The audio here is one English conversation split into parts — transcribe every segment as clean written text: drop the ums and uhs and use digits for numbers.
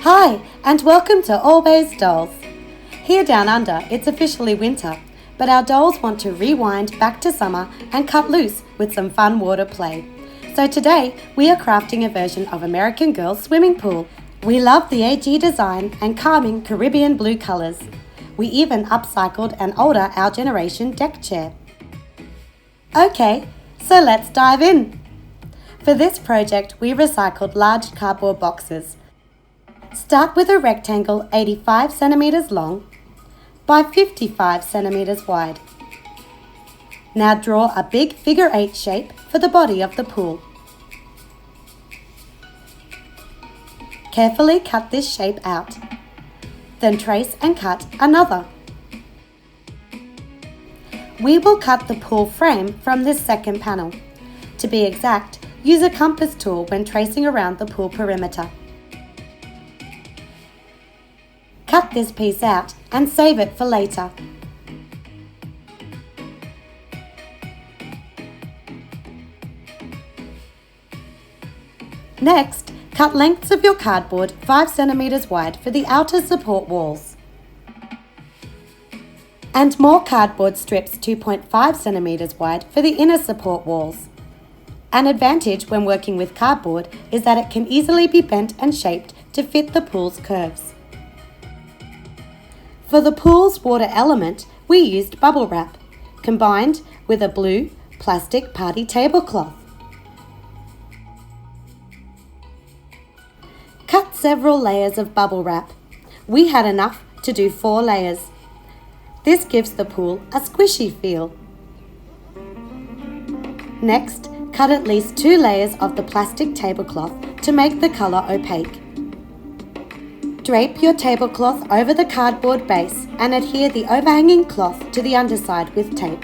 Hi, and welcome to Always Dolls. Here down under, it's officially winter, but our dolls want to rewind back to summer and cut loose with some fun water play. So today, we are crafting a version of American Girl's swimming pool. We love the AG design and calming Caribbean blue colours. We even upcycled an older Our Generation deck chair. Okay, so let's dive in. For this project, we recycled large cardboard boxes. Start with a rectangle 85 centimeters long by 55 centimeters wide. Now draw a big figure 8 shape for the body of the pool. Carefully cut this shape out. Then trace and cut another. We will cut the pool frame from this second panel. To be exact, use a compass tool when tracing around the pool perimeter. Cut this piece out and save it for later. Next, cut lengths of your cardboard 5 centimeters wide for the outer support walls. And more cardboard strips 2.5 centimeters wide for the inner support walls. An advantage when working with cardboard is that it can easily be bent and shaped to fit the pool's curves. For the pool's water element, we used bubble wrap, combined with a blue plastic party tablecloth. Cut several layers of bubble wrap. We had enough to do 4 layers. This gives the pool a squishy feel. Next, cut at least 2 layers of the plastic tablecloth to make the colour opaque. Drape your tablecloth over the cardboard base and adhere the overhanging cloth to the underside with tape.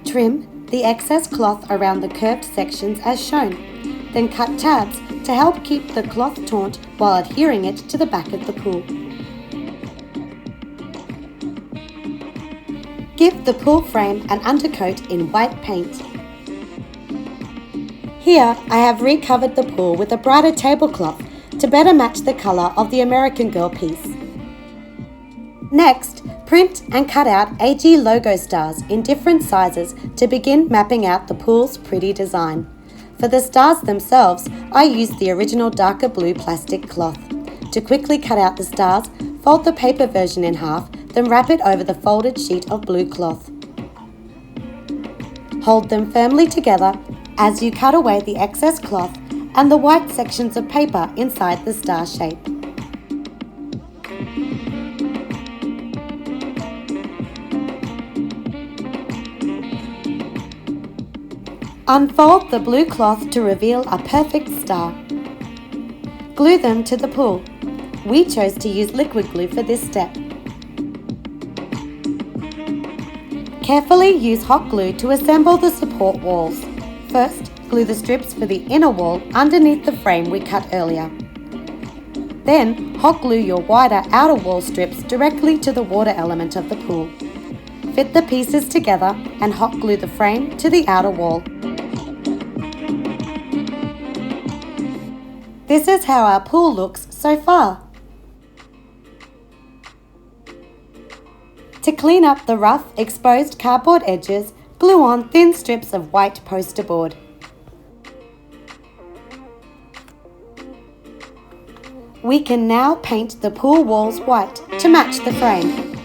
Trim the excess cloth around the curved sections as shown, then cut tabs to help keep the cloth taut while adhering it to the back of the pool. Give the pool frame an undercoat in white paint. Here I have recovered the pool with a brighter tablecloth to better match the colour of the American Girl piece. Next, print and cut out AG logo stars in different sizes to begin mapping out the pool's pretty design. For the stars themselves, I used the original darker blue plastic cloth. To quickly cut out the stars, fold the paper version in half, then wrap it over the folded sheet of blue cloth. Hold them firmly together as you cut away the excess cloth and the white sections of paper inside the star shape. Unfold the blue cloth to reveal a perfect star. Glue them to the pool. We chose to use liquid glue for this step. Carefully use hot glue to assemble the support walls. First, glue the strips for the inner wall underneath the frame we cut earlier. Then, hot glue your wider outer wall strips directly to the water element of the pool. Fit the pieces together and hot glue the frame to the outer wall. This is how our pool looks so far. To clean up the rough, exposed cardboard edges, glue on thin strips of white poster board. We can now paint the pool walls white to match the frame.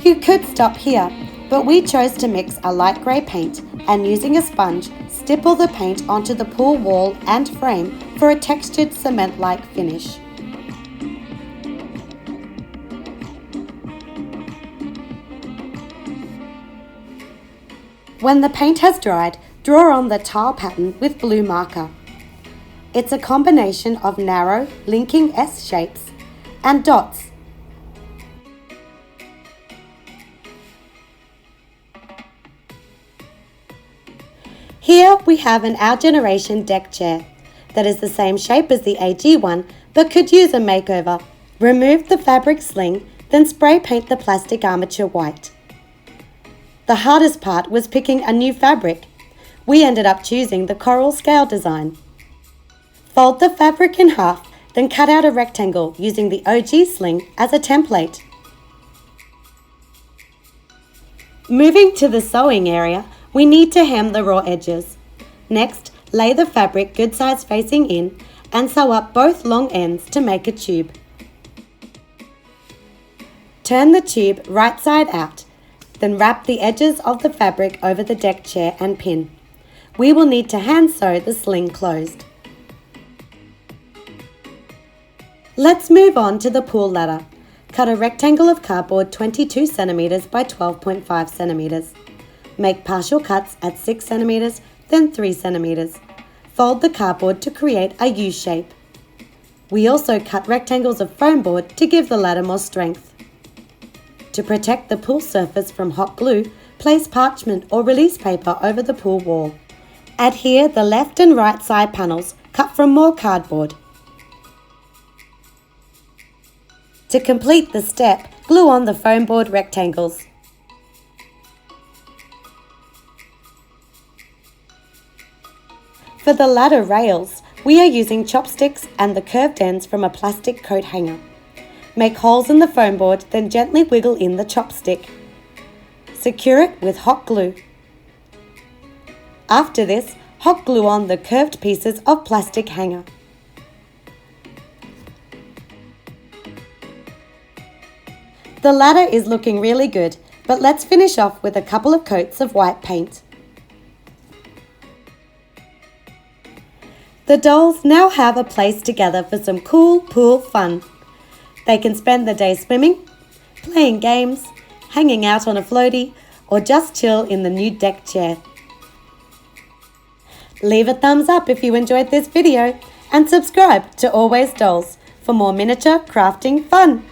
You could stop here, but we chose to mix a light grey paint and using a sponge, stipple the paint onto the pool wall and frame for a textured cement-like finish. When the paint has dried, draw on the tile pattern with blue marker. It's a combination of narrow, linking S shapes and dots. Here we have an Our Generation deck chair that is the same shape as the AG one but could use a makeover. Remove the fabric sling, then spray paint the plastic armature white. The hardest part was picking a new fabric. We ended up choosing the coral scale design. Fold the fabric in half, then cut out a rectangle using the OG sling as a template. Moving to the sewing area, we need to hem the raw edges. Next, lay the fabric good size facing in and sew up both long ends to make a tube. Turn the tube right side out, then wrap the edges of the fabric over the deck chair and pin. We will need to hand sew the sling closed. Let's move on to the pool ladder. Cut a rectangle of cardboard 22 cm by 12.5 cm. Make partial cuts at 6 cm, then 3 cm. Fold the cardboard to create a U shape. We also cut rectangles of foam board to give the ladder more strength. To protect the pool surface from hot glue, place parchment or release paper over the pool wall. Adhere the left and right side panels cut from more cardboard. To complete the step, glue on the foam board rectangles. For the ladder rails, we are using chopsticks and the curved ends from a plastic coat hanger. Make holes in the foam board, then gently wiggle in the chopstick. Secure it with hot glue. After this, hot glue on the curved pieces of plastic hanger. The ladder is looking really good, but let's finish off with a couple of coats of white paint. The dolls now have a place together for some cool pool fun. They can spend the day swimming, playing games, hanging out on a floaty, or just chill in the new deck chair. Leave a thumbs up if you enjoyed this video and subscribe to Always Dolls for more miniature crafting fun.